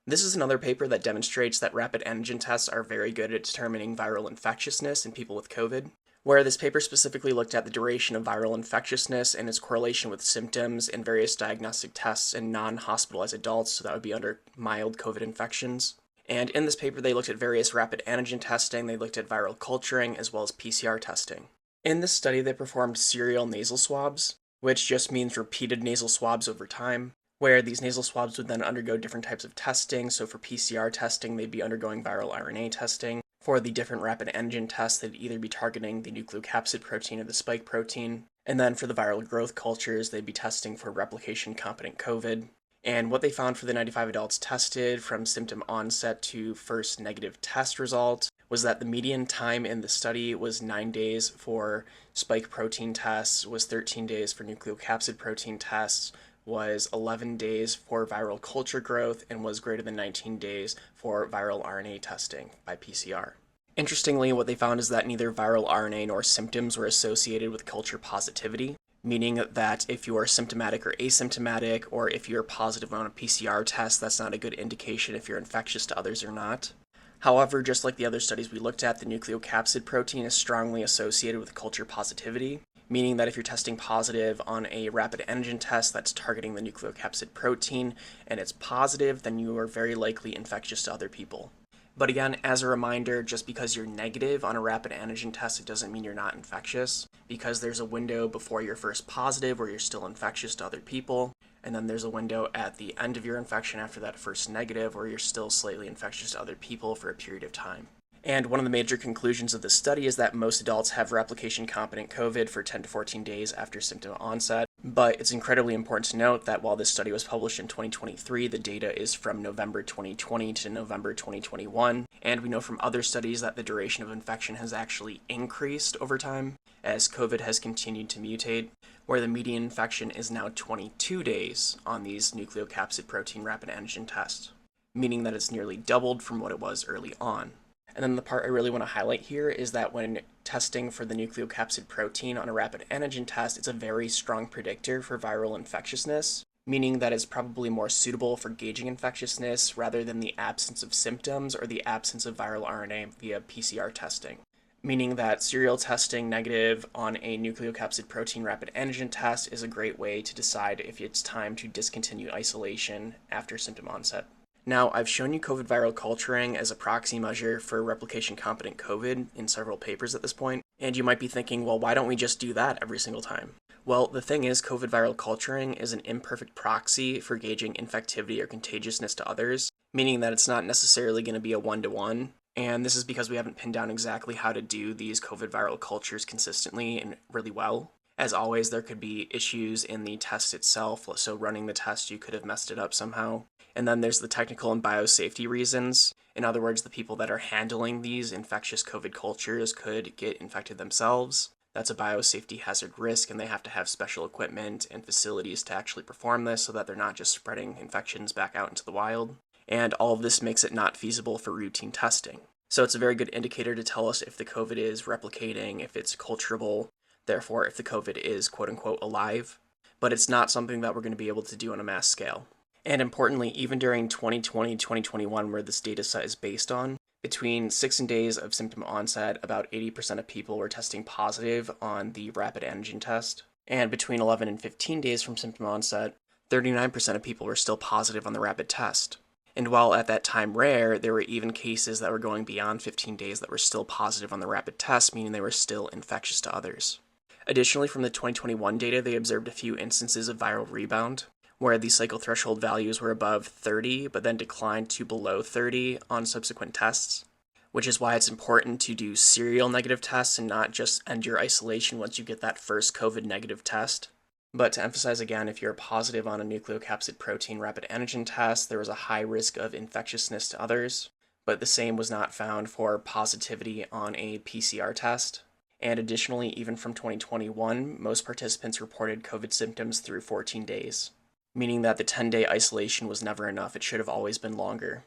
This is another paper that demonstrates that rapid antigen tests are very good at determining viral infectiousness in people with COVID, where this paper specifically looked at the duration of viral infectiousness and its correlation with symptoms in various diagnostic tests in non-hospitalized adults, so that would be under mild COVID infections. And in this paper, they looked at various rapid antigen testing, they looked at viral culturing, as well as PCR testing. In this study, they performed serial nasal swabs, which just means repeated nasal swabs over time, where these nasal swabs would then undergo different types of testing. So for PCR testing, they'd be undergoing viral RNA testing. For the different rapid antigen tests, they'd either be targeting the nucleocapsid protein or the spike protein. And then for the viral growth cultures, they'd be testing for replication competent COVID. And what they found for the 95 adults tested from symptom onset to first negative test result was that the median time in the study was 9 days for spike protein tests, was 13 days for nucleocapsid protein tests, was 11 days for viral culture growth, and was greater than 19 days for viral RNA testing by PCR. Interestingly, what they found is that neither viral RNA nor symptoms were associated with culture positivity, meaning that if you are symptomatic or asymptomatic, or if you're positive on a PCR test, that's not a good indication if you're infectious to others or not. However, just like the other studies we looked at, the nucleocapsid protein is strongly associated with culture positivity, meaning that if you're testing positive on a rapid antigen test that's targeting the nucleocapsid protein and it's positive, then you are very likely infectious to other people. But again, as a reminder, just because you're negative on a rapid antigen test, it doesn't mean you're not infectious, because there's a window before you're first positive where you're still infectious to other people, and then there's a window at the end of your infection after that first negative where you're still slightly infectious to other people for a period of time. And one of the major conclusions of this study is that most adults have replication-competent COVID for 10 to 14 days after symptom onset. But it's incredibly important to note that while this study was published in 2023, the data is from November 2020 to November 2021. And we know from other studies that the duration of infection has actually increased over time as COVID has continued to mutate, where the median infection is now 22 days on these nucleocapsid protein rapid antigen tests, meaning that it's nearly doubled from what it was early on. And then the part I really want to highlight here is that when testing for the nucleocapsid protein on a rapid antigen test, it's a very strong predictor for viral infectiousness, meaning that it's probably more suitable for gauging infectiousness rather than the absence of symptoms or the absence of viral RNA via PCR testing. Meaning that serial testing negative on a nucleocapsid protein rapid antigen test is a great way to decide if it's time to discontinue isolation after symptom onset. Now, I've shown you COVID viral culturing as a proxy measure for replication-competent COVID in several papers at this point, and you might be thinking, well, why don't we just do that every single time? Well, the thing is, COVID viral culturing is an imperfect proxy for gauging infectivity or contagiousness to others, meaning that it's not necessarily going to be a one-to-one, and this is because we haven't pinned down exactly how to do these COVID viral cultures consistently and really well. As always, there could be issues in the test itself, so running the test, you could have messed it up somehow. And then there's the technical and biosafety reasons. In other words, the people that are handling these infectious COVID cultures could get infected themselves. That's a biosafety hazard risk, and they have to have special equipment and facilities to actually perform this so that they're not just spreading infections back out into the wild. And all of this makes it not feasible for routine testing. So it's a very good indicator to tell us if the COVID is replicating, if it's culturable, therefore if the COVID is quote-unquote alive. But it's not something that we're going to be able to do on a mass scale. And importantly, even during 2020-2021, where this data set is based on, between 6 days of symptom onset, about 80% of people were testing positive on the rapid antigen test. And between 11 and 15 days from symptom onset, 39% of people were still positive on the rapid test. And while at that time rare, there were even cases that were going beyond 15 days that were still positive on the rapid test, meaning they were still infectious to others. Additionally, from the 2021 data, they observed a few instances of viral rebound, where the cycle threshold values were above 30, but then declined to below 30 on subsequent tests, which is why it's important to do serial negative tests and not just end your isolation once you get that first COVID negative test. But to emphasize again, if you're positive on a nucleocapsid protein rapid antigen test, there was a high risk of infectiousness to others, but the same was not found for positivity on a PCR test. And additionally, even from 2021, most participants reported COVID symptoms through 14 days. Meaning that the 10-day isolation was never enough, it should have always been longer.